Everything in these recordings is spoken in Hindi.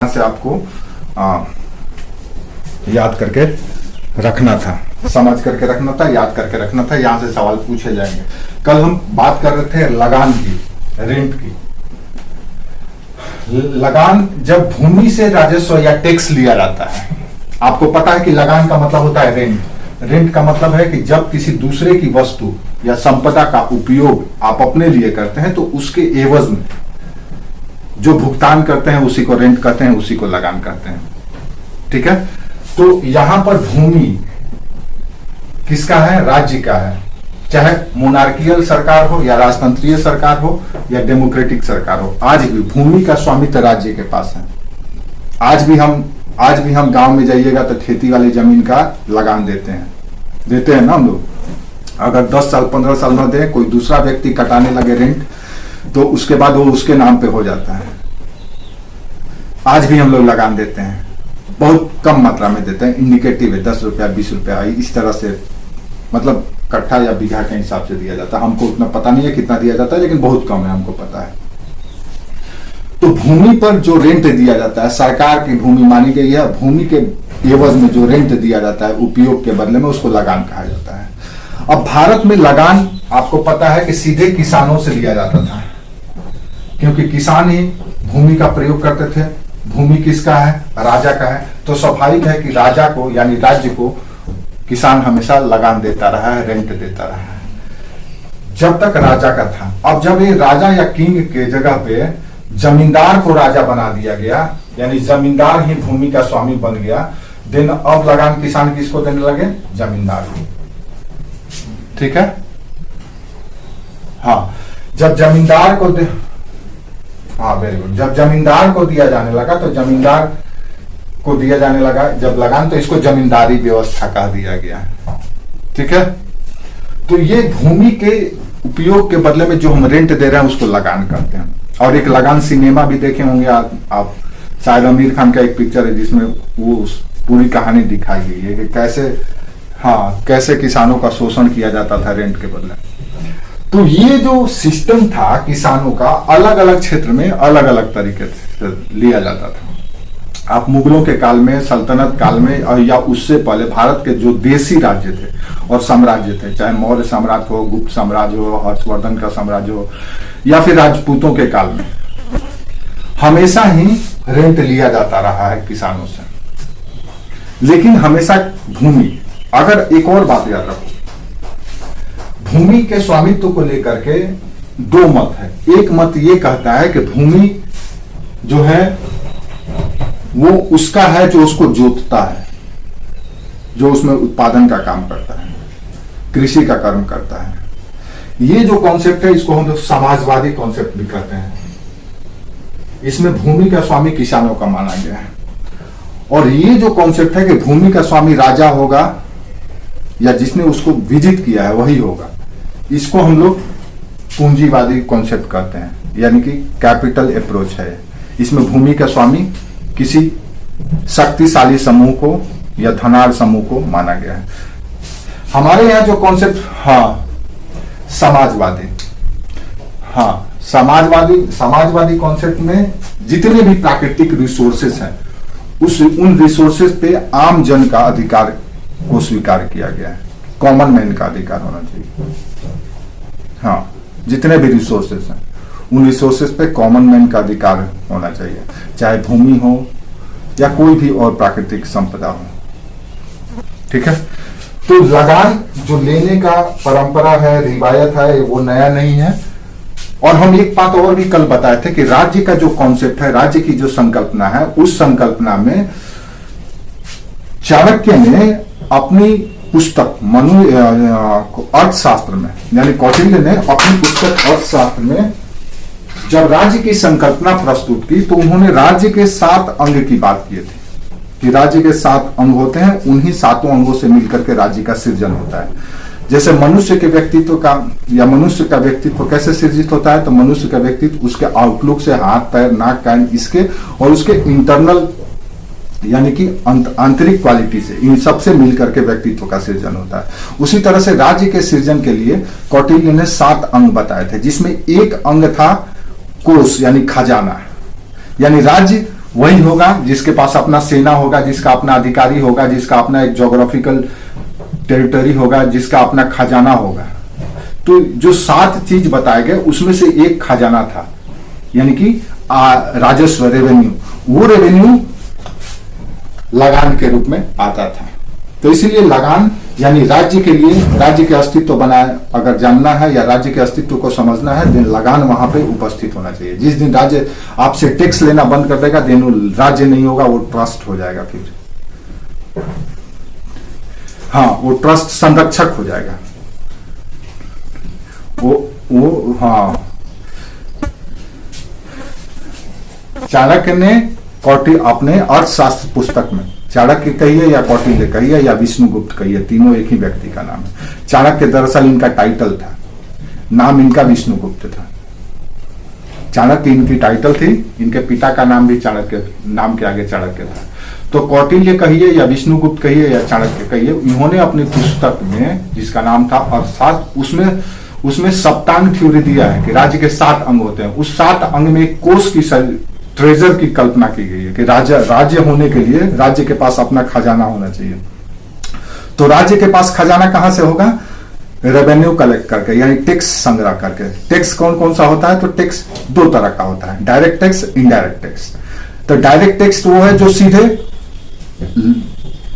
से आपको याद करके रखना था, समझ करके रखना था, याद करके रखना था। यहां से सवाल पूछे जाएंगे। कल हम बात कर रहे थे लगान की, रेंट की। लगान जब भूमि से राजस्व या टैक्स लिया जाता है, आपको पता है कि लगान का मतलब होता है रेंट। रेंट का मतलब है कि जब किसी दूसरे की वस्तु या संपदा का उपयोग आप अपने लिए करते हैं तो उसके एवज में जो भुगतान करते हैं उसी को रेंट कहते हैं, उसी को लगान कहते हैं। ठीक है, तो यहां पर भूमि किसका है? राज्य का है। चाहे मोनार्कियल सरकार हो या राजतंत्रीय सरकार हो या डेमोक्रेटिक सरकार हो, आज भी भूमि का स्वामित्व राज्य के पास है। आज भी हम गांव में जाइएगा तो खेती वाली जमीन का लगान देते हैं ना हम लोग। अगर 10 साल 15 साल न दे, कोई दूसरा व्यक्ति कटाने लगे रेंट, तो उसके बाद वो उसके नाम पे हो जाता है। आज भी हम लोग लगान देते हैं, बहुत कम मात्रा में देते हैं, इंडिकेटिव है, 10 रुपया 20 रुपया इस तरह से, मतलब कट्ठा या बीघा के हिसाब से दिया जाता है। हमको उतना पता नहीं है कितना दिया जाता है, लेकिन बहुत कम है, हमको पता है। तो भूमि पर जो रेंट दिया जाता है, सरकार की भूमि मानी गई है, भूमि के एवज में जो रेंट दिया जाता है उपयोग के बदले में, उसको लगान कहा जाता है। अब भारत में लगान आपको पता है कि सीधे किसानों से लिया जाता था, क्योंकि किसान ही भूमि का प्रयोग करते थे। भूमि किसका है? राजा का है। तो स्वाभाविक है कि राजा को यानी राज्य को किसान हमेशा लगान देता रहा है, रेंट देता रहा है, जब तक राजा का था। अब जब ये राजा या किंग के जगह पे जमींदार को राजा बना दिया गया, यानी जमींदार ही भूमि का स्वामी बन गया, देन अब लगान किसान किसको देने लगे? जमींदार को। ठीक है, हाँ, जब जमींदार को वेरी गुड, जब जमींदार को दिया जाने लगा तो जमींदार को दिया जाने लगा जब लगान, तो इसको जमींदारी व्यवस्था कह दिया गया। ठीक है, तो ये भूमि के उपयोग के बदले में जो हम रेंट दे रहे हैं उसको लगान करते हैं। और एक लगान सिनेमा भी देखे होंगे आप शायद आमिर खान का एक पिक्चर है जिसमें वो पूरी कहानी दिखाई गई है कि कैसे किसानों का शोषण किया जाता था रेंट के बदले। तो ये जो सिस्टम था किसानों का, अलग अलग क्षेत्र में अलग अलग तरीके से लिया जाता था। आप मुगलों के काल में, सल्तनत काल में या उससे पहले भारत के जो देसी राज्य थे और साम्राज्य थे, चाहे मौर्य साम्राज्य हो, गुप्त साम्राज्य हो, हर्षवर्धन का साम्राज्य हो, या फिर राजपूतों के काल में, हमेशा ही रेंट लिया जाता रहा है किसानों से। लेकिन हमेशा भूमि, अगर एक और बात याद रखो, भूमि के स्वामित्व को लेकर के दो मत है। एक मत ये कहता है कि भूमि जो है वो उसका है जो उसको जोतता है, जो उसमें उत्पादन का काम करता है, कृषि का कर्म करता है। ये जो कॉन्सेप्ट है इसको हम लोग समाजवादी कॉन्सेप्ट भी कहते हैं। इसमें भूमि का स्वामी किसानों का माना गया है। और ये जो कॉन्सेप्ट है कि भूमि का स्वामी राजा होगा या जिसने उसको विजित किया है वही होगा, इसको हम लोग पूंजीवादी कॉन्सेप्ट कहते हैं, यानी कि कैपिटल अप्रोच है। इसमें भूमि का स्वामी किसी शक्तिशाली समूह को या धनाढ़ समूह को माना गया है। हमारे यहाँ जो कॉन्सेप्ट, समाजवादी कॉन्सेप्ट में जितने भी प्राकृतिक रिसोर्सेस हैं उन रिसोर्सेस पे आम जन का अधिकार को स्वीकार किया गया है। कॉमन मैन का अधिकार होना चाहिए। जितने भी रिसोर्सेस हैं उन रिसोर्सेस पे कॉमन मैन का अधिकार होना चाहिए, चाहे भूमि हो या कोई भी और प्राकृतिक संपदा हो। ठीक है, तो लगान जो लेने का परंपरा है, रिवायत है, वो नया नहीं है। और हम एक बात और भी कल बताए थे कि राज्य का जो कॉन्सेप्ट है, राज्य की जो संकल्पना है, उस संकल्पना में चाणक्य ने अपनी पुस्तक अर्थशास्त्र में, यानी कौटिल्य ने अपनी पुस्तक अर्थशास्त्र में जब राज्य की संकल्पना प्रस्तुत की तो उन्होंने राज्य के 7 अंग की बात की थी कि राज्य के 7 अंग होते हैं, उन्हीं 7 अंगों से मिलकर के राज्य का सृजन होता है। जैसे मनुष्य के व्यक्तित्व का या मनुष्य का व्यक्तित्व कैसे सृजित होता है, तो मनुष्य का व्यक्तित्व उसके आउटलुक से, हाथ पैर नाक कान इसके और उसके इंटरनल यानी कि आंतरिक क्वालिटी से, इन सब से मिलकर के व्यक्तित्व का सृजन होता है। उसी तरह से राज्य के सृजन के लिए कौटिल्य ने 7 अंग बताए थे, जिसमें एक अंग था कोष यानी खजाना, यानी राज्य वही होगा जिसके पास अपना सेना होगा, जिसका अपना अधिकारी होगा, जिसका अपना एक ज्योग्राफिकल टेरिटरी होगा, जिसका अपना खजाना होगा। तो जो 7 चीज बताए गए उसमें से एक खजाना था, यानी कि राजस्व, रेवेन्यू। वो रेवेन्यू लगान के रूप में आता था। तो इसीलिए लगान यानी राज्य के लिए, राज्य के अस्तित्व बनाए अगर जानना है या राज्य के अस्तित्व को समझना है, दिन लगान वहां पे उपस्थित होना चाहिए। जिस दिन राज्य आपसे टैक्स लेना बंद कर देगा, दिन वो राज्य नहीं होगा, वो ट्रस्ट हो जाएगा। फिर हाँ, वो ट्रस्ट संरक्षक हो जाएगा। वो हाँ, चाणक्य ने अपने अर्थशास्त्र पुस्तक में, चाणक्य कहिए या कौटिल्य कहिए या विष्णुगुप्त कहिए, तीनों एक ही व्यक्ति का नाम है। चाणक्य दरअसल इनका टाइटल था, नाम इनका विष्णुगुप्त था। चाणक्य इनकी टाइटल थी, इनके पिता का नाम भी चाणक्य, नाम के आगे चाणक्य था। तो कौटिल्य कहिए या विष्णुगुप्त कहिए या चाणक्य कहिए, इन्होंने अपनी पुस्तक में जिसका नाम था अर्थशास्त्र, उसमें सप्तांग थ्योरी दिया है कि राज्य के 7 अंग होते हैं। उस 7 अंग में एक कोष की ट्रेजर की कल्पना की गई है कि राज्य होने के लिए राज्य के पास अपना खजाना होना चाहिए। तो राज्य के पास खजाना कहां से होगा? रेवेन्यू कलेक्ट करके, यानी टैक्स संग्रह करके। टैक्स कौन कौन सा होता है? तो टैक्स 2 तरह का होता है, डायरेक्ट टैक्स, इनडायरेक्ट टैक्स। तो डायरेक्ट टैक्स वो है जो सीधे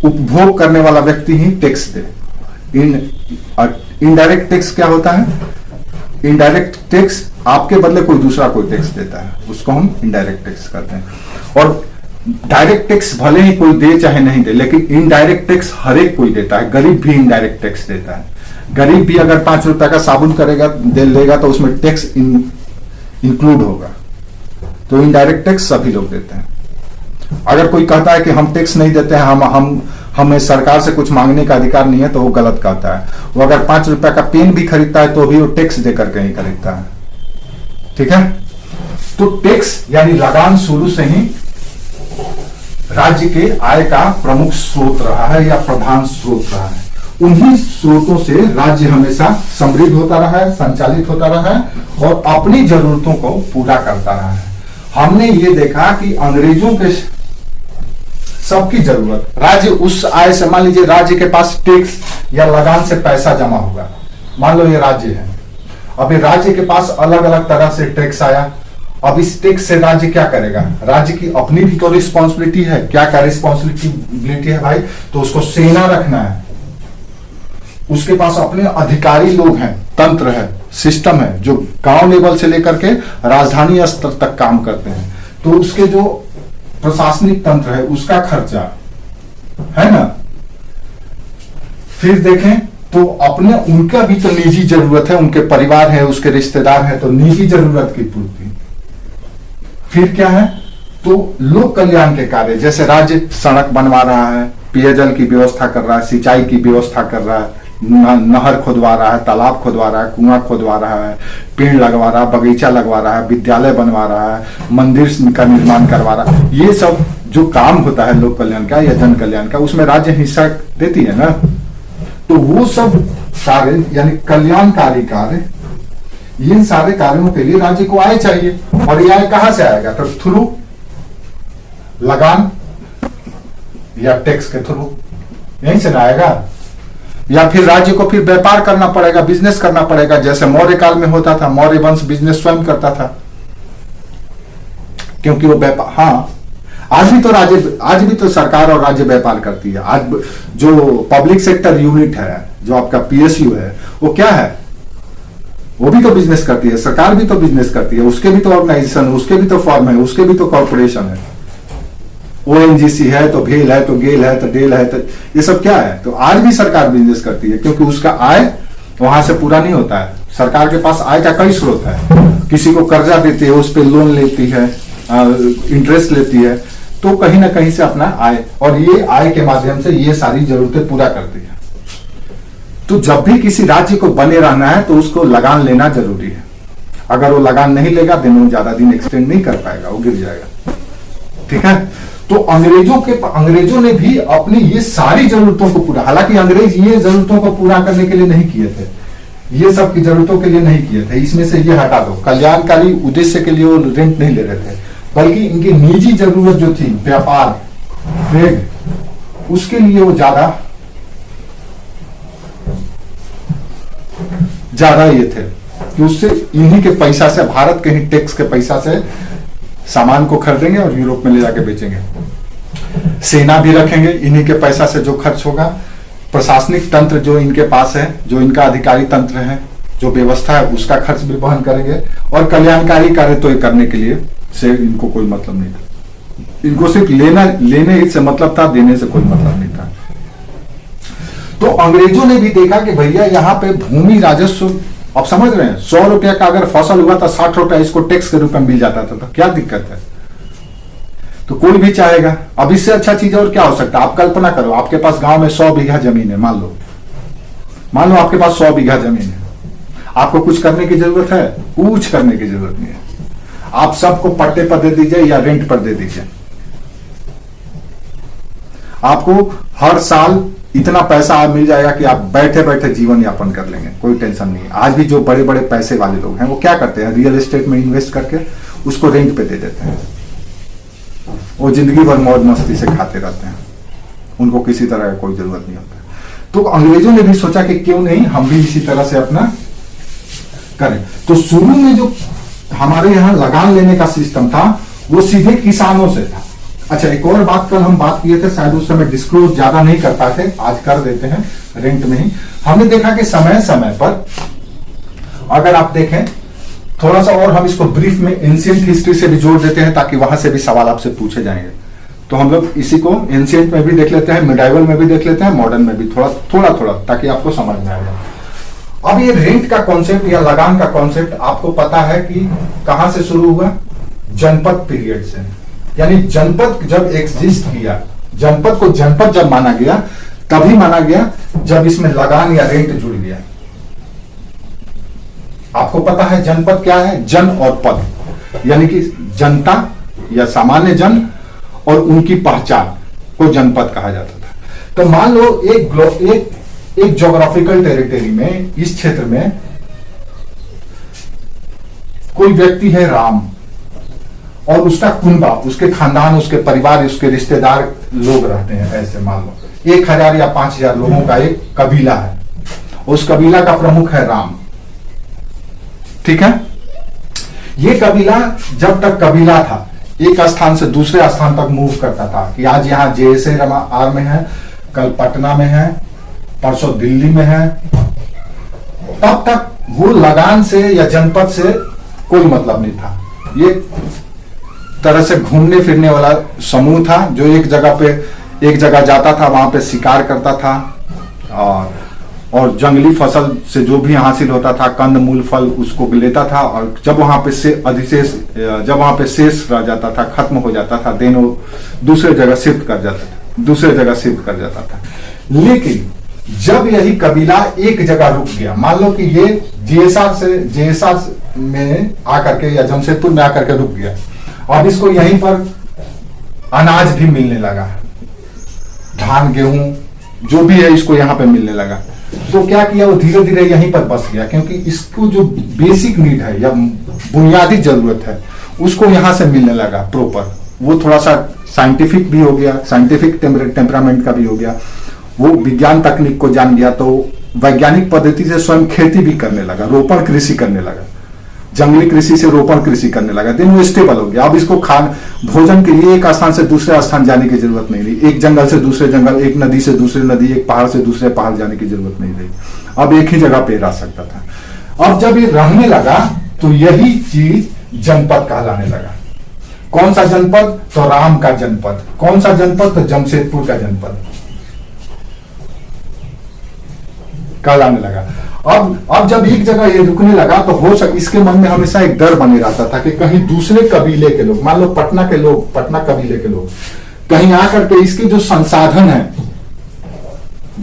उपभोग करने वाला व्यक्ति ही टैक्स दे। इनडायरेक्ट टैक्स क्या होता है? इनडायरेक्ट टैक्स आपके बदले कोई दूसरा कोई टैक्स देता है, उसको हम इनडायरेक्ट टैक्स करते हैं। और डायरेक्ट टैक्स भले ही कोई दे चाहे नहीं दे, लेकिन इनडायरेक्ट टैक्स हर एक कोई देता है। गरीब भी इनडायरेक्ट टैक्स देता है। गरीब भी अगर 5 रुपए का साबुन करेगा लेगा तो उसमें टैक्स इंक्लूड होगा। तो इनडायरेक्ट टैक्स सभी लोग देते हैं। अगर कोई कहता है कि हम टैक्स नहीं देते हैं, हमें सरकार से कुछ मांगने का अधिकार नहीं है, तो वो गलत कहता है। वो अगर 5 रुपए का पेन भी खरीदता है तो भी वो टैक्स देकर के ही खरीदता है। ठीक है? तो टैक्स यानी लगान शुरू से ही राज्य के आय का प्रमुख स्रोत रहा है या प्रधान स्रोत रहा है। उन्हीं स्रोतों से राज्य हमेशा समृद्ध होता रहा है, संचालित होता रहा है और अपनी जरूरतों को पूरा करता रहा है। हमने ये देखा कि अंग्रेजों के सबकी जरूरत, राज्य उस आय से, मान लीजिए राज्य के पास टैक्स या लगान से पैसा जमा होगा, मान लो ये राज्य है। अभी राज्य के पास अलग अलग तरह से टैक्स आया। अब इस टैक्स से राज्य क्या करेगा? राज्य की अपनी भी तो रिस्पॉन्सिबिलिटी है। क्या क्या रिस्पॉन्सिबिलिटी है भाई? तो उसको सेना रखना है, उसके पास अपने अधिकारी लोग हैं, तंत्र है, सिस्टम है, जो गांव लेवल से लेकर के राजधानी स्तर तक काम करते हैं। तो उसके जो प्रशासनिक तंत्र है उसका खर्चा है ना। फिर देखें तो अपने उनका भी तो निजी जरूरत है, उनके परिवार है, उसके रिश्तेदार है, तो निजी जरूरत की पूर्ति। फिर क्या है? तो लोक कल्याण के कार्य, जैसे राज्य सड़क बनवा रहा है, पेयजल की व्यवस्था कर रहा है, सिंचाई की व्यवस्था कर रहा है, नहर खुदवा रहा है, तालाब खुदवा रहा है, कुआं खुदवा रहा है, पेड़ लगवा रहा है, बगीचा लगवा रहा है, विद्यालय बनवा रहा है, मंदिर का निर्माण करवा रहा है। ये सब जो काम होता है लोक कल्याण का या जन कल्याण का, उसमें राज्य हिस्सा देती है ना। तो वो सब कार्य यानी कल्याणकारी कार्य, इन सारे कार्यों के लिए राज्य को आय चाहिए। और ये आय कहां से आएगा? तो थ्रू लगान या टैक्स के थ्रू, यहीं से आएगा। या फिर राज्य को फिर व्यापार करना पड़ेगा, बिजनेस करना पड़ेगा, जैसे मौर्य काल में होता था। मौर्य वंश बिजनेस स्वयं करता था, क्योंकि वो व्यापार, हाँ आज भी तो सरकार और राज्य व्यापार करती है। आज जो पब्लिक सेक्टर यूनिट है, जो आपका पीएसयू है, वो क्या है? वो भी तो बिजनेस करती है, सरकार भी तो बिजनेस करती है, उसके भी तो ऑर्गेनाइजेशन है, उसके भी तो फर्म है, उसके भी तो कॉर्पोरेशन है। ओएनजीसी है तो भेल है तो गेल है तो डेल है, तो ये सब क्या है? तो आज भी सरकार बिजनेस करती है, क्योंकि उसका आय वहां से पूरा नहीं होता है। सरकार के पास आय का कई स्रोत है। किसी को कर्जा देती है, उस पर लोन लेती है, इंटरेस्ट लेती है, तो कहीं ना कहीं से अपना आय, और ये आय के माध्यम से ये सारी जरूरतें पूरा करती है। तो जब भी किसी राज्य को बने रहना है तो उसको लगान लेना जरूरी है। अगर वो लगान नहीं लेगा तो वो ज्यादा दिन एक्सटेंड नहीं कर पाएगा, वो गिर जाएगा। ठीक है? तो अंग्रेजों ने भी अपनी ये सारी जरूरतों को पूरा, हालांकि अंग्रेज ये जरूरतों को पूरा करने के लिए नहीं किए थे, ये सब की जरूरतों के लिए नहीं किए थे, इसमें से ये हटा दो, कल्याणकारी उद्देश्य के लिए वो रेंट नहीं ले रहे थे। बल्कि इनकी निजी जरूरत जो थी, व्यापार, ट्रेड, उसके लिए वो ज्यादा ये थे कि उससे इन्हीं के पैसा से, भारत के ही टैक्स के पैसा से सामान को खरीदेंगे और यूरोप में ले जाके बेचेंगे। सेना भी रखेंगे, इन्हीं के पैसा से जो खर्च होगा। प्रशासनिक तंत्र जो इनके पास है, जो इनका अधिकारी तंत्र है, जो व्यवस्था है, उसका खर्च भी वहन करेंगे। और कल्याणकारी कार्य तो ये करने के लिए से इनको कोई मतलब नहीं था। इनको सिर्फ लेने से मतलब था, देने से कोई मतलब नहीं था। तो अंग्रेजों ने भी देखा कि भैया यहाँ पे भूमि राजस्व, आप समझ रहे हैं, 100 रुपया का अगर फसल हुआ था, 60 रुपया इसको टैक्स के रूप में मिल जाता था, तो क्या दिक्कत है। तो कोई भी चाहेगा। अब इससे अच्छा चीज और क्या हो सकता है। आप कल्पना करो, आपके पास गांव में 100 बीघा जमीन है, मान लो आपके पास 100 बीघा जमीन है। आपको कुछ करने की जरूरत है? कुछ करने की जरूरत नहीं है। आप सबको पट्टे पर दे दीजिए या रेंट पर दे दीजिए, आपको हर साल इतना पैसा मिल जाएगा कि आप बैठे बैठे जीवन यापन कर लेंगे, कोई टेंशन नहीं है। आज भी जो बड़े बड़े पैसे वाले लोग हैं वो क्या करते हैं, रियल एस्टेट में इन्वेस्ट करके उसको रेंट पे दे देते हैं। वो जिंदगी भर मौज मस्ती से खाते रहते हैं, उनको किसी तरह का कोई जरूरत नहीं होता। तो अंग्रेजों ने भी सोचा कि क्यों नहीं हम भी इसी तरह से अपना करें। तो शुरू में जो हमारे यहाँ लगान लेने का सिस्टम था वो सीधे किसानों से था। अच्छा, एक और बात कल हम बात किए थे, शायद उस समय डिस्क्लोज ज्यादा नहीं कर पाते, आज कर देते हैं रेंट में ही। हमने देखा कि समय समय पर, अगर आप देखें थोड़ा सा और हम इसको ब्रीफ में एंशिएंट हिस्ट्री से भी जोड़ देते हैं ताकि वहां से भी सवाल आपसे पूछे जाएंगे। तो हम लोग इसी को एंशिएंट में भी देख लेते हैं, मिडाइवल में भी देख लेते हैं, मॉडर्न में भी थोड़ा ताकि आपको समझ में आए। अब ये रेंट का कॉन्सेप्ट या लगान का कॉन्सेप्ट आपको पता है कि कहां से शुरू हुआ, जनपद पीरियड से। यानी जनपद जब एग्जिस्ट किया, जनपद को जनपद जब माना गया, तभी माना गया जब इसमें लगान या रेंट जुड़ गया। आपको पता है जनपद क्या है, जन और पद, यानी कि जनता या सामान्य जन और उनकी पहचान को जनपद कहा जाता था। तो मान लो एक ज्योग्राफिकल टेरिटरी में, इस क्षेत्र में कोई व्यक्ति है राम, और उसका कुनबा, उसके खानदान, उसके परिवार, उसके रिश्तेदार लोग रहते हैं। ऐसे मान लो 1000 या 5000 लोगों का एक कबीला है, उस कबीला का प्रमुख है राम। ठीक है, ये कबीला जब तक कबीला था, एक स्थान से दूसरे स्थान तक मूव करता था कि आज यहाँ JSR में है, कल पटना में है, परसों दिल्ली में है, तब तक वो लगान से या जनपद से कोई मतलब नहीं था। ये तरह से घूमने फिरने वाला समूह था जो एक जगह जाता था, वहां पे शिकार करता था और जंगली फसल से जो भी हासिल होता था, कंद मूल फल, उसको लेता था। और जब वहां पे शेष रह जाता था, खत्म हो जाता था, देन वो दूसरे जगह शिफ्ट कर जाता था। लेकिन जब यही कबीला एक जगह रुक गया, मान लो कि ये JSR में आकर के या जमशेदपुर में आकर के रुक गया, अब इसको यहीं पर अनाज भी मिलने लगा, धान गेहूं जो भी है इसको यहाँ पे मिलने लगा। तो क्या किया, वो धीरे धीरे यहीं पर बस गया, क्योंकि इसको जो बेसिक नीड है या बुनियादी जरूरत है उसको यहाँ से मिलने लगा प्रॉपर। वो थोड़ा सा साइंटिफिक भी हो गया, साइंटिफिक टेम्परामेंट का भी हो गया, वो विज्ञान तकनीक को जान गया, तो वैज्ञानिक पद्धति से स्वयं खेती भी करने लगा, रोपण कृषि करने लगा, जंगली कृषि से रोपण कृषि करने लगा। दिन वो स्टेबल हो गया। अब इसको भोजन के लिए एक स्थान से दूसरे स्थान जाने की जरूरत नहीं रही, एक जंगल से दूसरे जंगल, एक नदी से दूसरे नदी, एक पहाड़ से दूसरे पहाड़ जाने की जरूरत नहीं रही। अब एक ही जगह पे रह सकता था। अब जब ये रहने लगा तो यही चीज जनपद कहलाने लगा। कौन सा जनपद, तो राम का जनपद। कौन सा जनपद, तो जमशेदपुर का जनपद कहलाने लगा। अब जब एक जगह ये रुकने लगा तो इसके मन में हमेशा एक डर बने रहता था कि कहीं दूसरे कबीले के लोग, मान लो पटना कबीले के लोग कहीं आकर के इसके जो संसाधन है,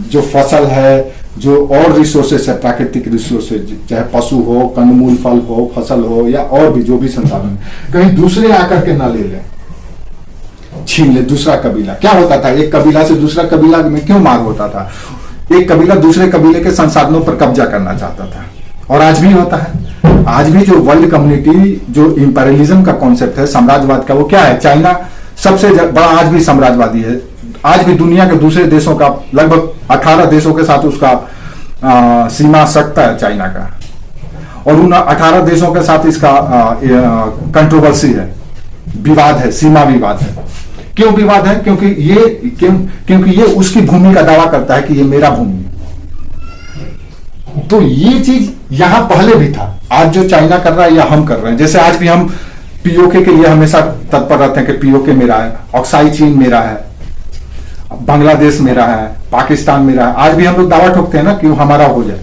जो फसल है, जो और रिसोर्सेस है, प्राकृतिक रिसोर्सेज, चाहे पशु हो, कंदमूल फल हो, फसल हो, या और भी जो भी संसाधन, कहीं दूसरे आकर के ना ले ले, छीन ले दूसरा कबीला। क्या होता था, एक कबीला से दूसरा कबीला में क्यों मार होता था, एक कबीला दूसरे कबीले के संसाधनों पर कब्जा करना चाहता था, और आज भी होता है। आज भी जो वर्ल्ड कम्युनिटी, जो इंपेरियलिज्म का कॉन्सेप्ट है, साम्राज्यवाद का, वो क्या है? चाइना सबसे बड़ा आज भी साम्राज्यवादी है। आज भी दुनिया के दूसरे देशों का, लगभग 18 देशों के साथ उसका सीमा सख्ता है चाइना का, और उन 18 देशों के साथ इसका कंट्रोवर्सी है, विवाद है, सीमा विवाद है। क्यों विवाद है? क्योंकि ये उसकी भूमि का दावा करता है कि ये मेरा भूमि है। तो ये चीज यहां पहले भी था, आज जो चाइना कर रहा है या हम कर रहे हैं। जैसे आज भी हम पीओके के लिए हमेशा तत्पर रहते हैं कि पीओके मेरा है, ऑक्साई चीन मेरा है, बांग्लादेश मेरा है, पाकिस्तान मेरा है। आज भी हम लोग दावा ठोकते हैं ना कि वो हमारा हो जाए।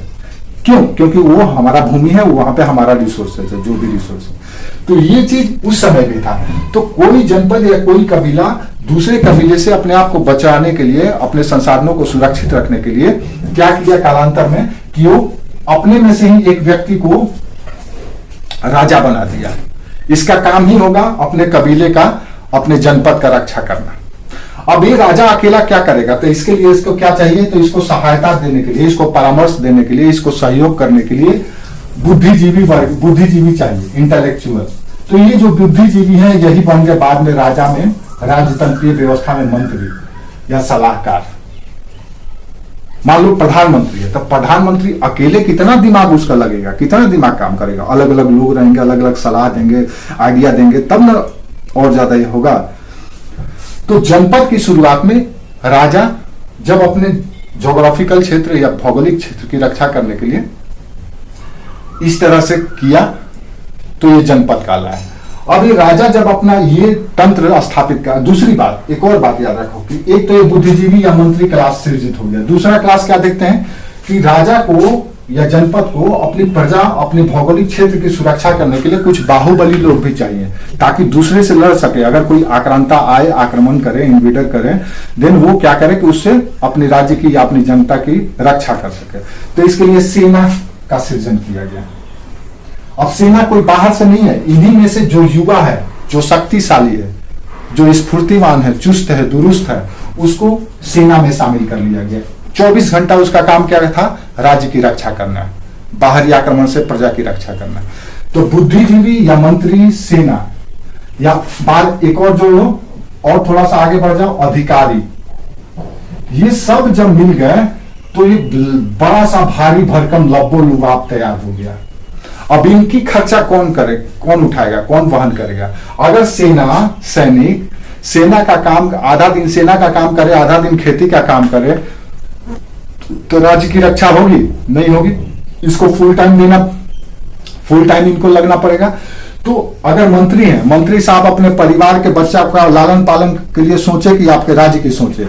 क्यों? क्योंकि वो हमारा भूमि है, वहां पे हमारा रिसोर्सेज है, जो भी रिसोर्स है। तो ये चीज उस समय भी था। तो कोई जनपद या कोई कबीला दूसरे कबीले से अपने आप को बचाने के लिए, अपने संसाधनों को सुरक्षित रखने के लिए क्या किया कालांतर में, कि वो अपने में से ही एक व्यक्ति को राजा बना दिया। इसका काम ही होगा अपने कबीले का, अपने जनपद का रक्षा करना। अब ये राजा अकेला क्या करेगा? तो इसके लिए इसको क्या चाहिए? तो इसको सहायता देने के लिए, इसको परामर्श देने के लिए, इसको सहयोग करने के लिए बुद्धिजीवी चाहिए, इंटेलेक्चुअल। तो ये जो बुद्धिजीवी है, यही बन गए बाद में राजा में, राजतंत्रीय व्यवस्था में मंत्री या सलाहकार। मान लो प्रधानमंत्री है, तो प्रधानमंत्री अकेले कितना दिमाग उसका लगेगा, कितना दिमाग काम करेगा? अलग अलग लोग रहेंगे, अलग अलग सलाह देंगे, आइडिया देंगे, तब ना और ज्यादा ये होगा। तो जनपद की शुरुआत में राजा जब अपने ज्योग्राफिकल क्षेत्र या भौगोलिक क्षेत्र की रक्षा करने के लिए इस तरह से किया, तो ये जनपद कहला है। अब ये राजा जब अपना ये तंत्र स्थापित कर, दूसरी बात, एक और बात याद रखो कि एक तो ये बुद्धिजीवी या मंत्री क्लास सृजित हो गया। दूसरा क्लास क्या देखते हैं कि राजा को या जनपद को अपनी प्रजा, अपने भौगोलिक क्षेत्र की सुरक्षा करने के लिए कुछ बाहुबली लोग भी चाहिए, ताकि दूसरे से लड़ सके। अगर कोई आक्रांता आए, आक्रमण करे, इन्वेडर करे, देन वो क्या करे कि उससे अपने राज्य की या अपनी जनता की रक्षा कर सके। तो इसके लिए सेना का सृजन किया गया। अब सेना कोई बाहर से नहीं है, इन्हीं में से जो युवा है, जो शक्तिशाली है, जो स्फूर्तिवान है, चुस्त है, दुरुस्त है, उसको सेना में शामिल कर लिया गया। 24 घंटा उसका काम क्या था? राज्य की रक्षा करना, बाहरी आक्रमण से प्रजा की रक्षा करना। तो बुद्धिजीवी या मंत्री, सेना, या बात एक और जोड़ लो और थोड़ा सा आगे बढ़ जाओ, अधिकारी। ये सब जब मिल गए तो ये बड़ा सा भारी भरकम लब्बो लुबाब तैयार हो गया। अब इनकी खर्चा कौन करे, कौन उठाएगा, कौन वहन करेगा? अगर सैनिक सेना का काम, आधा दिन सेना का काम करे, आधा दिन खेती का काम करे, तो राज्य की रक्षा होगी? नहीं होगी। इसको फुल टाइम देना, फुल टाइम इनको लगना पड़ेगा। तो अगर मंत्री हैं, मंत्री साहब अपने परिवार के बच्चा का लालन पालन के लिए सोचे कि आपके राज्य की सोचे,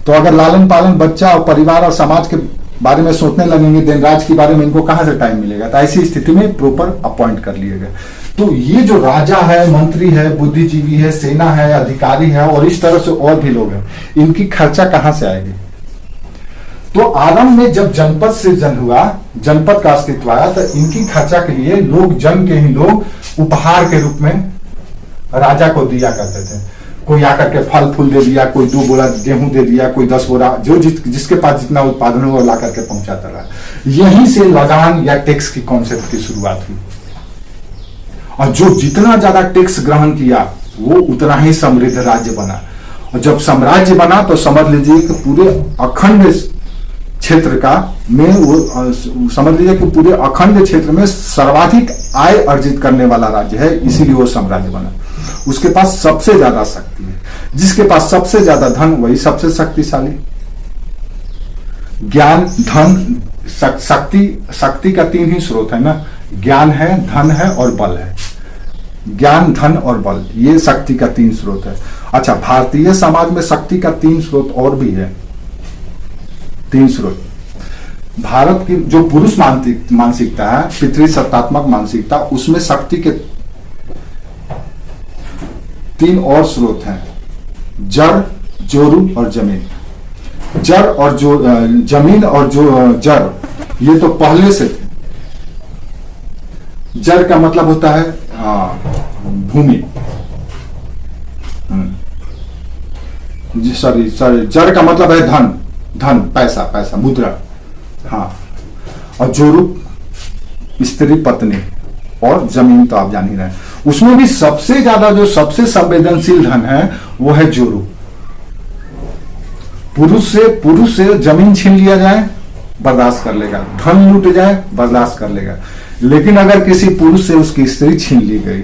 तो अगर लालन पालन, बच्चा और परिवार और समाज के बारे में सोचने लगेंगे, देन राज्य के बारे में इनको कहां से टाइम मिलेगा? तो ऐसी स्थिति में प्रॉपर अपॉइंट कर लिए गए। तो ये जो राजा है, मंत्री है, बुद्धिजीवी है, सेना है, अधिकारी है, और इस तरह से और भी लोग हैं, इनकी खर्चा कहां से आएगी? तो आरंभ में जब जनपद सृजन हुआ, जनपद का अस्तित्व आया, तो इनकी खर्चा के लिए लोग, जन के ही लोग उपहार के रूप में राजा को दिया करते थे। कोई आकर के फल फूल दे दिया, कोई 2 बोरा गेहूं दे दिया, कोई 10 बोरा, जो जिसके पास जितना उत्पादन हो वो ला करके पहुंचाता रहा। यहीं से लगान या टैक्स की कॉन्सेप्ट की शुरुआत हुई, और जो जितना ज्यादा टैक्स ग्रहण किया वो उतना ही समृद्ध राज्य बना। और जब साम्राज्य बना तो समझ लीजिए कि पूरे अखंड क्षेत्र का में वो समझ लीजिए कि पूरे अखंड क्षेत्र में सर्वाधिक आय अर्जित करने वाला राज्य है, इसीलिए वो साम्राज्य बना। उसके पास सबसे ज्यादा शक्ति है, जिसके पास सबसे ज्यादा धन वही सबसे शक्तिशाली। ज्ञान, धन, शक्ति का 3 ही स्रोत है ना, ज्ञान है, धन है और बल है। ज्ञान, धन और बल, ये शक्ति का 3 स्रोत है। अच्छा, भारतीय समाज में शक्ति का 3 स्रोत और भी है। 3 स्रोत। भारत की जो पुरुष मानसिकता है, पितृसत्तात्मक मानसिकता, उसमें शक्ति के 3 और स्रोत हैं, जड़, जोरू और जमीन। जड़ और जो जमीन और जो जड़, ये तो पहले से थे। जड़ का मतलब होता है भूमि, सॉरी जड़ का मतलब है धन, धन, पैसा, मुद्रा। हाँ, और जोरू स्त्री, पत्नी, और जमीन तो आप जान ही रहे हैं। उसमें भी सबसे ज्यादा जो सबसे संवेदनशील धन है वो है जोरू। पुरुष से जमीन छीन लिया जाए बर्दाश्त कर लेगा, धन लूट जाए बर्दाश्त कर लेगा, लेकिन अगर किसी पुरुष से उसकी स्त्री छीन ली गई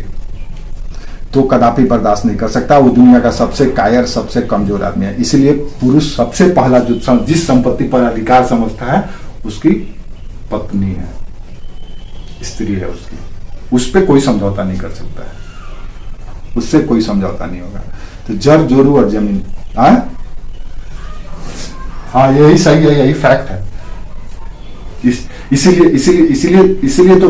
तो कदापि बर्दाश्त नहीं कर सकता। वो दुनिया का सबसे कायर, सबसे कमजोर आदमी है। इसलिए पुरुष सबसे पहला जो जिस संपत्ति पर अधिकार समझता है उसकी पत्नी है, स्त्री है उसकी। उस पर कोई समझौता नहीं कर सकता है, उससे कोई समझौता नहीं होगा। तो जर जोरू और जमीन, हाँ यही सही है, यही फैक्ट है। इसीलिए तो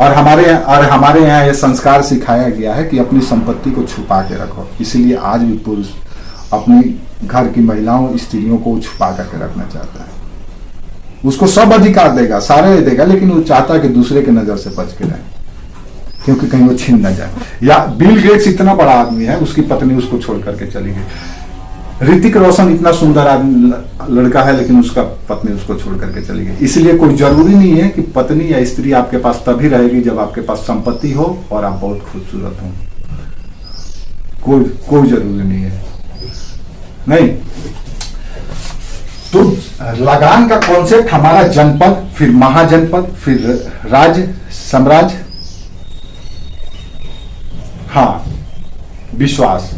और हमारे यहाँ ये संस्कार सिखाया गया है कि अपनी संपत्ति को छुपा के रखो। इसीलिए आज भी पुरुष अपनी घर की महिलाओं, स्त्रियों को छुपा करके रखना चाहता है। उसको सब अधिकार देगा, सारे देगा, लेकिन वो चाहता है कि दूसरे की नजर से बच के रहे, क्योंकि कहीं वो छीन ना जाए। या बिल गेट्स इतना बड़ा आदमी है, उसकी पत्नी उसको छोड़ करके चली गई। ऋतिक रोशन इतना सुंदर लड़का है, लेकिन उसका पत्नी उसको छोड़ करके चली गई। इसलिए कोई जरूरी नहीं है कि पत्नी या स्त्री आपके पास तभी रहेगी जब आपके पास संपत्ति हो और आप बहुत खूबसूरत हो। कोई जरूरी नहीं है, नहीं। तो लगान का कॉन्सेप्ट हमारा जनपद, फिर महाजनपद, फिर राज्य, साम्राज्य, हाँ, विश्वास।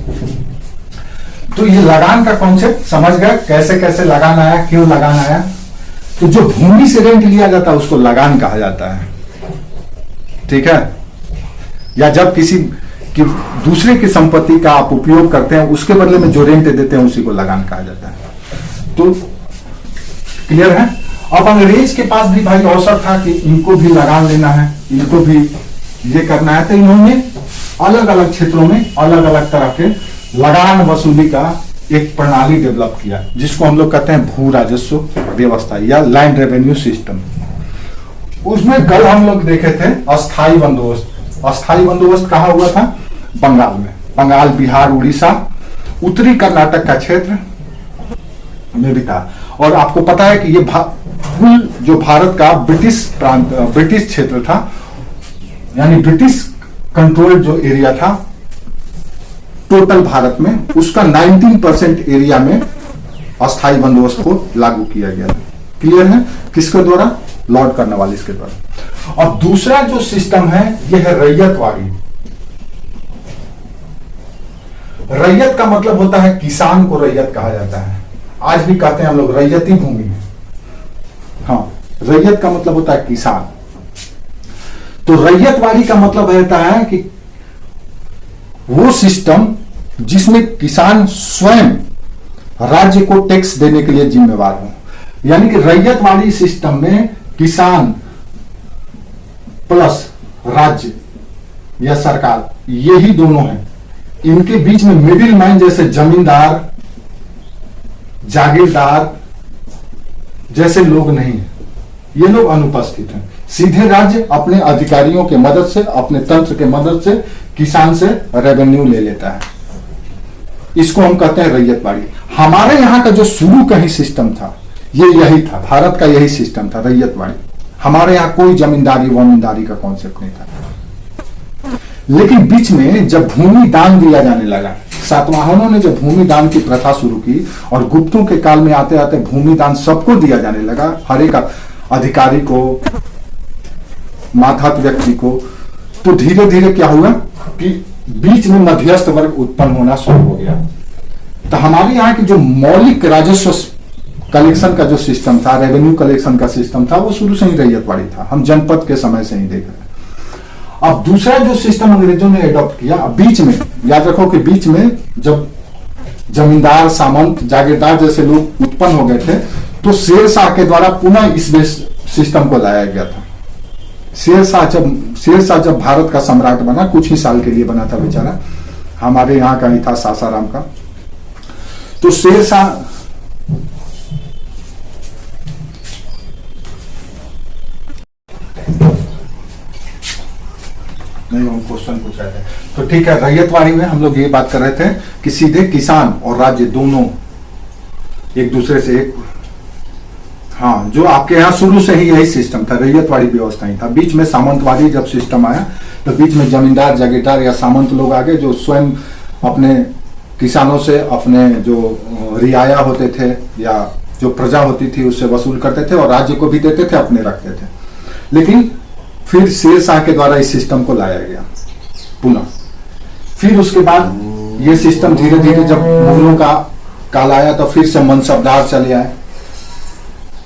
तो ये लगान का कॉन्सेप्ट समझ गए, कैसे कैसे लगान आया, क्यों लगान आया। तो जो भूमि से रेंट लिया जाता है उसको लगान कहा जाता है, ठीक है। या जब किसी की दूसरे की संपत्ति का आप उपयोग करते हैं, उसके बदले में जो रेंट देते हैं उसी को लगान कहा जाता है। तो क्लियर है। अब अंग्रेज के पास भी भाई अवसर था कि इनको भी लगान लेना है, इनको भी ये करना है। तो इन्होंने अलग अलग क्षेत्रों में अलग अलग तरह के लगान वसूली का एक प्रणाली डेवलप किया, जिसको हम लोग कहते हैं भू राजस्व व्यवस्था या लैंड रेवेन्यू सिस्टम। उसमें कल हम लोग देखे थे अस्थाई बंदोबस्त। अस्थाई बंदोबस्त कहाँ हुआ था? बंगाल में। बंगाल, बिहार, उड़ीसा, उत्तरी कर्नाटक का क्षेत्र में भी था। और आपको पता है कि ये कुल जो भारत का ब्रिटिश प्रांत, ब्रिटिश क्षेत्र था, यानी ब्रिटिश कंट्रोल जो एरिया था टोटल भारत में, उसका 19% एरिया में अस्थाई बंदोबस्त को लागू किया गया था। क्लियर है? किसके द्वारा? लॉर्ड कॉर्नवालिस के द्वारा। और दूसरा जो सिस्टम है यह है रैयतवाड़ी। रैयत का मतलब होता है किसान को रैयत कहा जाता है। आज भी कहते हैं हम लोग रैयती भूमि है। हाँ, रैयत का मतलब होता है किसान। तो रैयतवाड़ी का मतलब रहता है कि वो सिस्टम जिसमें किसान स्वयं राज्य को टैक्स देने के लिए जिम्मेवार हो। यानी कि रैयतवाड़ी सिस्टम में किसान प्लस राज्य या सरकार, यही दोनों हैं। इनके बीच में मिडिल मैन जैसे जमींदार, जागीरदार जैसे लोग नहीं है। ये लोग अनुपस्थित हैं। सीधे राज्य अपने अधिकारियों के मदद से, अपने तंत्र के मदद से किसान से रेवेन्यू ले लेता है। इसको हम कहते हैं रैयतवाड़ी। हमारे यहां का जो शुरू का ही सिस्टम था ये यही था, भारत का यही सिस्टम था, रैयतवाड़ी। हमारे यहां कोई जमींदारी वमींदारी का कॉन्सेप्ट नहीं था। लेकिन बीच में जब भूमि दान दिया जाने लगा, सातवाहनों ने जब भूमि दान की प्रथा शुरू की और गुप्तों के काल में आते आते भूमि दान सबको दिया जाने लगा, हर एक अधिकारी को, माधात व्यक्ति को, तो धीरे धीरे क्या हुआ कि बीच में मध्यस्थ वर्ग उत्पन्न होना शुरू हो गया। तो हमारे यहाँ की जो मौलिक राजस्व कलेक्शन का जो सिस्टम था, रेवेन्यू कलेक्शन का सिस्टम था, वो शुरू से ही रैयतवाड़ी था। हम जनपद के समय से ही देख रहे हैं। अब दूसरा जो सिस्टम अंग्रेजों ने एडॉप्ट किया, बीच में याद रखो कि बीच में जब जमींदार, सामंत, जागीरदार जैसे लोग उत्पन्न हो गए थे, तो शेरशाह के द्वारा पुनः इस सिस्टम को लाया गया था। शेरशाह जब भारत का सम्राट बना, कुछ ही साल के लिए बना था बेचारा, हमारे यहाँ का ही था, सासाराम का। तो शेरशाह नहीं, हम क्वेश्चन पूछ रहे थे। तो ठीक है, रैयतवाड़ी में हम लोग ये बात कर रहे थे कि सीधे किसान और राज्य दोनों एक दूसरे से एक, हाँ, जो आपके यहाँ शुरू से ही यही सिस्टम था, रैयतवाड़ी व्यवस्था ही था। बीच में सामंतवादी जब सिस्टम आया तो बीच में जमींदार जागीरदार या सामंत लोग आ गए जो स्वयं अपने किसानों से अपने जो रियाया होते थे या जो प्रजा होती थी उससे वसूल करते थे और राज्य को भी देते थे, अपने रखते थे। लेकिन फिर शेर शाह के द्वारा इस सिस्टम को लाया गया पुनः। फिर उसके बाद ये सिस्टम धीरे धीरे जब मुगलों का काल आया तो फिर से मनसबदार चले आए,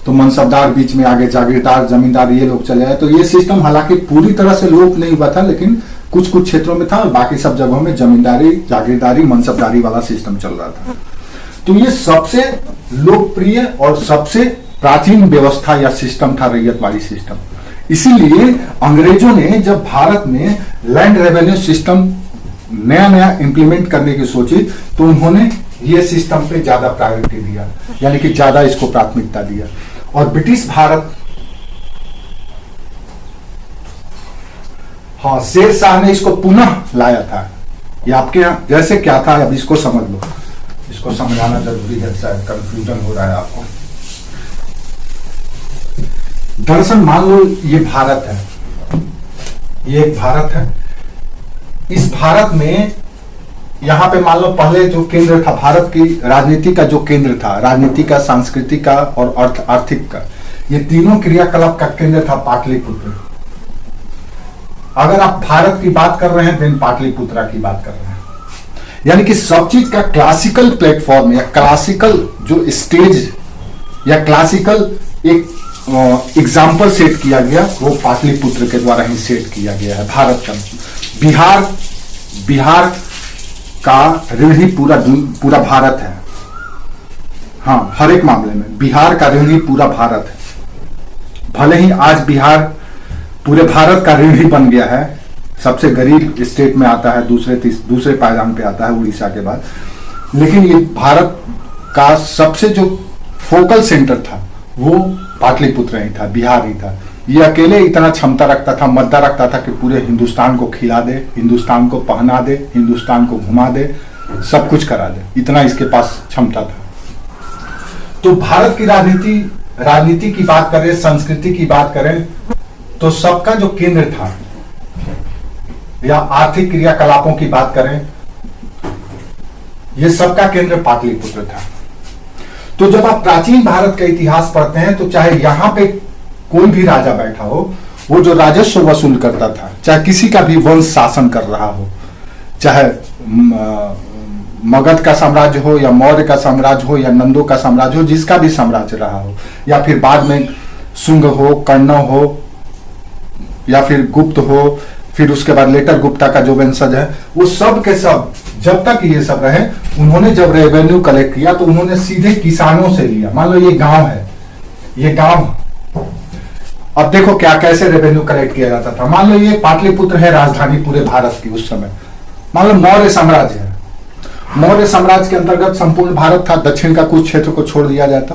तो मनसबदार बीच में आगे जागीरदार जमींदार ये लोग चले आए। तो ये सिस्टम हालांकि पूरी तरह से लोप नहीं हुआ था, लेकिन कुछ कुछ क्षेत्रों में था और बाकी सब जगहों में जमींदारी जागीरदारी मनसबदारी वाला सिस्टम चल रहा था। तो ये सबसे लोकप्रिय और सबसे प्राचीन व्यवस्था या सिस्टम था रैयतवाड़ी सिस्टम। इसीलिए अंग्रेजों ने जब भारत में लैंड रेवेन्यू सिस्टम नया नया इंप्लीमेंट करने की सोची तो उन्होंने ये सिस्टम पे ज्यादा प्रायोरिटी दिया, यानी कि ज्यादा इसको प्राथमिकता दिया। और ब्रिटिश भारत, हाँ, शेर शाह ने इसको पुनः लाया था। ये आपके यहाँ जैसे क्या था, अब इसको समझ लो, इसको समझाना जरूरी है, शायद कंफ्यूजन हो रहा है आपको। दरअसल मान लो ये भारत है, ये एक भारत है। इस भारत में यहां पे मान लो पहले जो केंद्र था भारत की राजनीति का, जो केंद्र था राजनीति का, सांस्कृतिक का और आर्थिक का, ये तीनों क्रियाकलाप का केंद्र था पाटलिपुत्र। अगर आप भारत की बात कर रहे हैं देन पाटलिपुत्रा की बात कर रहे हैं, यानी कि सब चीज का क्लासिकल प्लेटफॉर्म या क्लासिकल जो स्टेज या क्लासिकल एक एग्जाम्पल सेट किया गया वो पाटलिपुत्र के द्वारा ही सेट किया गया है भारत का। बिहार का ऋण ही पूरा भारत है। हाँ, हर एक मामले में बिहार का ऋण ही पूरा भारत है। भले ही आज बिहार पूरे भारत का ऋण ही बन गया है, सबसे गरीब स्टेट में आता है, दूसरे पायदान पे आता है उड़ीसा के बाद, लेकिन ये भारत का सबसे जो फोकल सेंटर था वो पाटलिपुत्र ही था, बिहार ही था। ये अकेले इतना क्षमता रखता था, मद्दा रखता था कि पूरे हिंदुस्तान को खिला दे, हिंदुस्तान को पहना दे, हिंदुस्तान को घुमा दे, सब कुछ करा दे, इतना इसके पास क्षमता था। तो भारत की राजनीति की बात करें, संस्कृति की बात करें, तो सबका जो केंद्र था या आर्थिक क्रियाकलापों की बात करें, ये सबका केंद्र पाटलिपुत्र था। तो जब आप प्राचीन भारत का इतिहास पढ़ते हैं तो चाहे यहां पे कोई भी राजा बैठा हो, वो जो राजस्व वसूल करता था, चाहे किसी का भी वंश शासन कर रहा हो, चाहे मगध का साम्राज्य हो या मौर्य का साम्राज्य हो या नंदों का साम्राज्य हो, जिसका भी साम्राज्य रहा हो, या फिर बाद में शुंग हो, कर्ण हो या फिर गुप्त हो, फिर उसके बाद लेटर गुप्ता का जो वंशज है, वो सब के सब जब तक ये सब रहे, उन्होंने जब रेवेन्यू कलेक्ट किया तो उन्होंने सीधे किसानों से लिया। मान लो ये गांव है, ये गांव, अब देखो क्या कैसे रेवेन्यू कलेक्ट किया जाता था। मान लो ये पाटलिपुत्र है राजधानी पूरे भारत की उस समय। मान लो मौर्य साम्राज्य है, मौर्य साम्राज्य के अंतर्गत संपूर्ण भारत था, दक्षिण का कुछ क्षेत्र को छोड़ दिया जाता,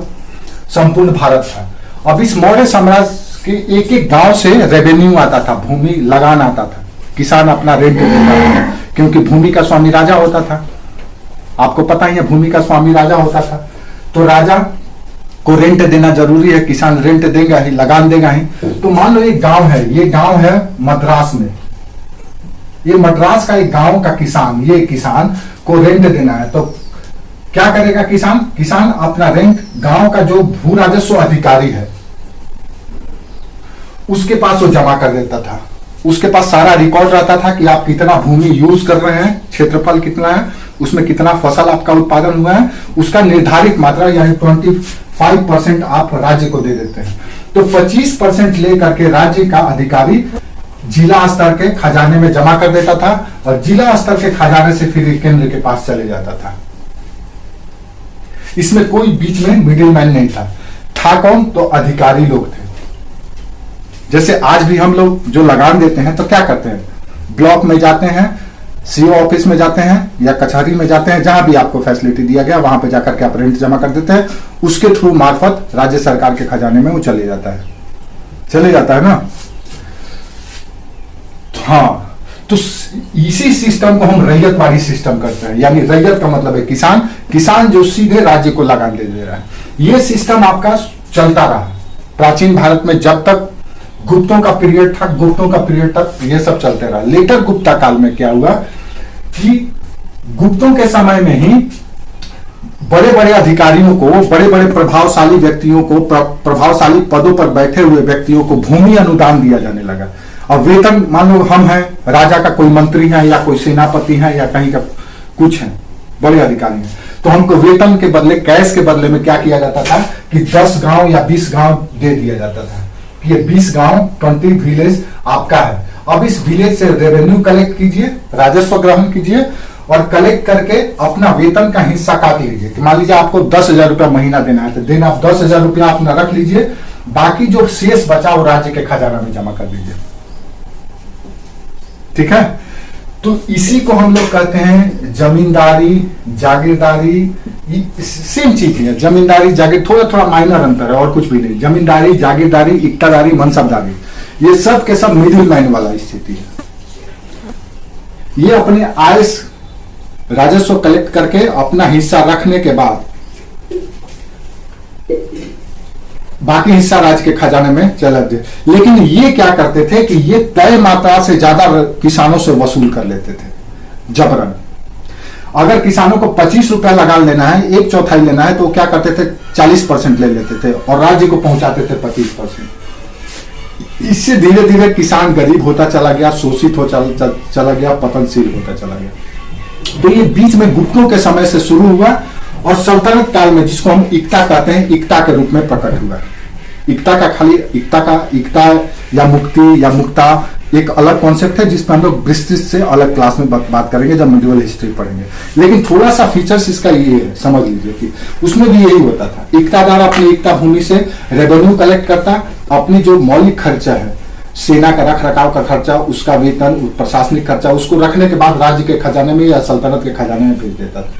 संपूर्ण भारत था। अब इस मौर्य साम्राज्य के एक एक गांव से रेवेन्यू आता था, भूमि लगान आता था, किसान अपना रेंट देता था, क्योंकि भूमि का स्वामी राजा होता था। आपको पता ही है, भूमि का स्वामी राजा होता था, तो राजा को रेंट देना जरूरी है, किसान रेंट देगा ही, लगान देगा ही। तो मान लो एक गांव है, ये गांव है मद्रास में, ये मद्रास का एक गांव का किसान, ये किसान को रेंट देना है, तो क्या करेगा किसान? किसान अपना रेंट गांव का जो भू राजस्व अधिकारी है उसके पास वो जमा कर देता था। उसके पास सारा रिकॉर्ड रहता था कि आप कितना भूमि यूज कर रहे हैं, क्षेत्रफल कितना है, उसमें कितना फसल आपका उत्पादन हुआ है, उसका निर्धारित मात्रा यानी 25% आप राज्य को दे देते हैं। तो 25% लेकर के राज्य का अधिकारी जिला स्तर के खजाने में जमा कर देता था और जिला स्तर के खजाने से फिर केंद्र के पास चले जाता था। इसमें कोई बीच में मिडिल मैन नहीं था कौन? तो अधिकारी लोग थे। जैसे आज भी हम लोग जो लगान देते हैं तो क्या करते हैं, ब्लॉक में जाते हैं, सीओ ऑफिस में जाते हैं या कचहरी में जाते हैं, जहां भी आपको फैसिलिटी दिया गया वहां पे जाकर के आप रेंट जमा कर देते हैं, उसके थ्रू मार्फत राज्य सरकार के खजाने में वो चले जाता है ना। हाँ, तो इसी सिस्टम को हम रैयतवाड़ी सिस्टम करते हैं, यानी रैयत का मतलब है किसान जो सीधे राज्य को लगान दे रहा है। ये सिस्टम आपका चलता रहा। प्राचीन भारत में जब तक गुप्तों का पीरियड था, गुप्तों का पीरियड तक ये सब चलते रहा। लेटर गुप्ता काल में क्या हुआ कि गुप्तों के समय में ही बड़े बड़े अधिकारियों को, बड़े बड़े प्रभावशाली व्यक्तियों को, प्रभावशाली पदों पर बैठे हुए व्यक्तियों को भूमि अनुदान दिया जाने लगा। और वेतन, मान लो हम हैं, राजा का कोई मंत्री है या कोई सेनापति है या कहीं का कुछ है, बड़े अधिकारी हैं, तो हमको वेतन के बदले, कैश के बदले में क्या किया जाता था कि 10 गांव या 20 गांव दे दिया जाता था कि ये 20 गांव, 20 विलेज आपका है। अब इस विलेज से रेवेन्यू कलेक्ट कीजिए, राजस्व ग्रहण कीजिए और कलेक्ट करके अपना वेतन का हिस्सा काट लीजिए। मान लीजिए आपको 10,000 रुपया महीना देना है, तो देना आप 10,000 रुपया अपना रख लीजिए, बाकी जो शेष बचा वो राज्य के खजाना में जमा कर दीजिए। ठीक है, तो इसी को हम लोग कहते हैं जमींदारी, जागीरदारी। सेम चीज है, जमींदारी जागीर, थोड़ा थोड़ा माइनर अंतर है और कुछ भी नहीं। जमींदारी, जागीरदारी, इक्तादारी, मनसबदारी, ये सब के सब मिडिल मैन वाला स्थिति है। ये अपने आय राजस्व कलेक्ट करके अपना हिस्सा रखने के बाद बाकी हिस्सा राज्य के खजाने में चला दे। लेकिन ये क्या करते थे कि ये तय मात्रा से ज्यादा किसानों से वसूल कर लेते थे जबरन। अगर किसानों को 25 रुपया लगा लेना है, 1/4 लेना है, तो क्या करते थे 40% ले लेते थे और राज्य को पहुंचाते थे 25%। इससे धीरे धीरे किसान गरीब होता चला गया, शोषित हो चला गया, पतनशील होता चला गया। तो ये बीच में गुप्तों के समय से शुरू हुआ और सल्तनत काल में, जिसको हम इक्ता कहते हैं, इक्ता के रूप में प्रकट हुआ। इक्ता का खाली इक्ता या मुक्ति या मुक्ता एक अलग कॉन्सेप्ट है, जिसमें हम लोग विस्तृत से अलग क्लास में बात करेंगे जब मिडिवल हिस्ट्री पढ़ेंगे। लेकिन थोड़ा सा फीचर्स इसका ये है, समझ लीजिए कि उसमें भी यही होता था। इक्तादार अपनी इक्ता भूमि से रेवेन्यू कलेक्ट करता, अपनी जो मौलिक खर्चा है, सेना का रख रखाव का खर्चा, उसका वेतन, प्रशासनिक खर्चा, उसको रखने के बाद राज्य के खजाने में या सल्तनत के खजाने में भेज देता था।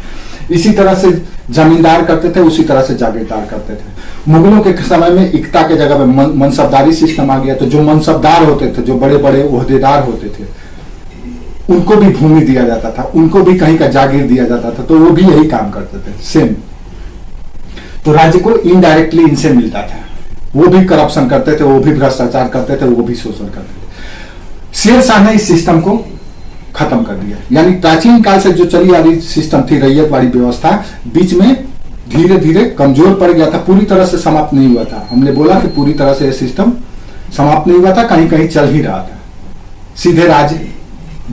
इसी तरह से जमींदार करते थे, उसी तरह से जागीरदार करते थे। मुगलों के समय में इक्ता के जगह में मनसबदारी सिस्टम आ गया। तो जो मनसबदार होते थे, जो बड़े बड़े ओहदेदार होते थे, उनको भी भूमि दिया जाता था, उनको भी कहीं का जागीर दिया जाता था, तो वो भी यही काम करते थे सेम। तो राज्य को इनडायरेक्टली इनसे मिलता था। वो भी करप्शन करते थे, वो भी भ्रष्टाचार करते थे, वो भी शोषण करते थे। शेरशाह ने इस सिस्टम को खत्म कर दिया। यानी प्राचीन काल से जो चली आ रही सिस्टम थी, रैयत वाली व्यवस्था, बीच में धीरे धीरे कमजोर पड़ गया था, पूरी तरह से समाप्त नहीं हुआ था। हमने बोला कि पूरी तरह से यह सिस्टम समाप्त नहीं हुआ था, कहीं कहीं चल ही रहा था। सीधे राज्य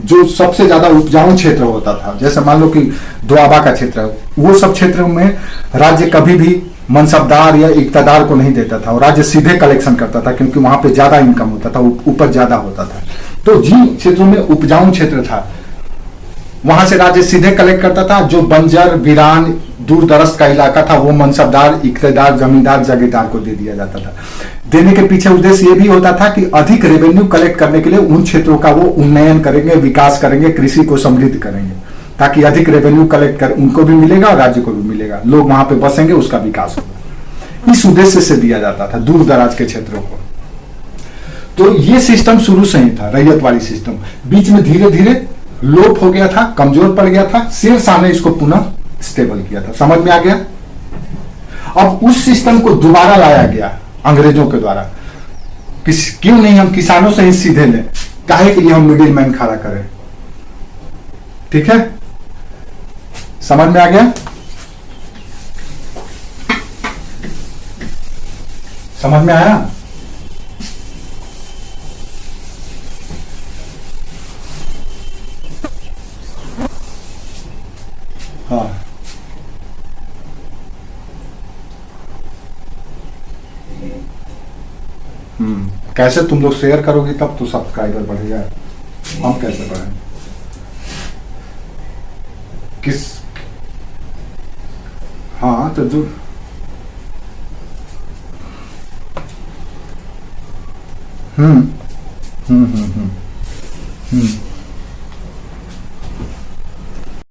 जो सबसे ज्यादा उपजाऊ क्षेत्र होता था, जैसे मान लो कि दोआबा का क्षेत्र, वो सब क्षेत्रों में राज्य कभी भी मनसबदार या इक्तादार को नहीं देता था और राज्य सीधे कलेक्शन करता था, क्योंकि वहां पे ज्यादा इनकम होता था, उपज ज्यादा होता था। तो जिन क्षेत्रों में उपजाऊ क्षेत्र था, वहां से राज्य सीधे कलेक्ट करता था। जो बंजर, वीरान, दूर दराज का इलाका था, वो मनसबदार, इक्तेदार, जमींदार, जागीरदार को दे दिया जाता था। देने के पीछे उद्देश्य ये भी होता था कि अधिक रेवेन्यू कलेक्ट करने के लिए उन क्षेत्रों का वो उन्नयन करेंगे, विकास करेंगे, कृषि को समृद्ध करेंगे, ताकि अधिक रेवेन्यू कलेक्ट कर उनको भी मिलेगा और राज्य को भी मिलेगा, लोग वहां पे बसेंगे, उसका विकास होगा। इस उद्देश्य से दिया जाता था दूर दराज के क्षेत्रों को। तो ये सिस्टम शुरू से ही था, रैयत वाली सिस्टम। बीच में धीरे धीरे लोप हो गया था, कमजोर पड़ गया था। शेरशाह ने इसको पुनः स्टेबल किया था। समझ में आ गया? अब उस सिस्टम को दोबारा लाया गया अंग्रेजों के द्वारा। क्यों नहीं हम किसानों से ही सीधे लें, काहे के लिए हम मिडिल मैन खड़ा करें? ठीक है, समझ में आ गया? समझ में आया? हाँ, कैसे तुम लोग शेयर करोगे तब तो सब्सक्राइबर बढ़ेगा। हम कैसे बढ़ें? किस? हाँ, तो जो हम्म।